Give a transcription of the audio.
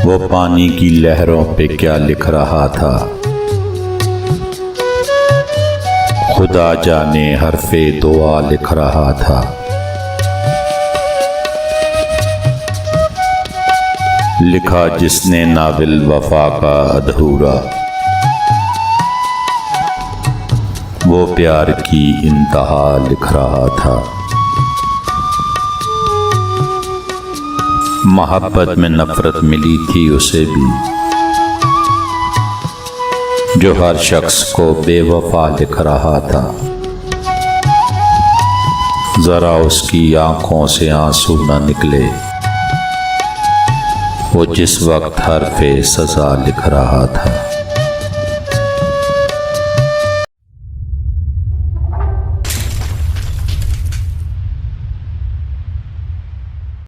वो पानी की लहरों पे क्या लिख रहा था, खुदा जाने हरफे दुआ लिख रहा था। लिखा जिसने नाविल वफा का अधूरा, वो प्यार की इंतहा लिख रहा था। मोहब्बत में नफरत मिली थी उसे भी, जो हर शख्स को बेवफा लिख रहा था। जरा उसकी आंखों से आंसू न निकले, वो जिस वक्त हरफे सजा लिख रहा था।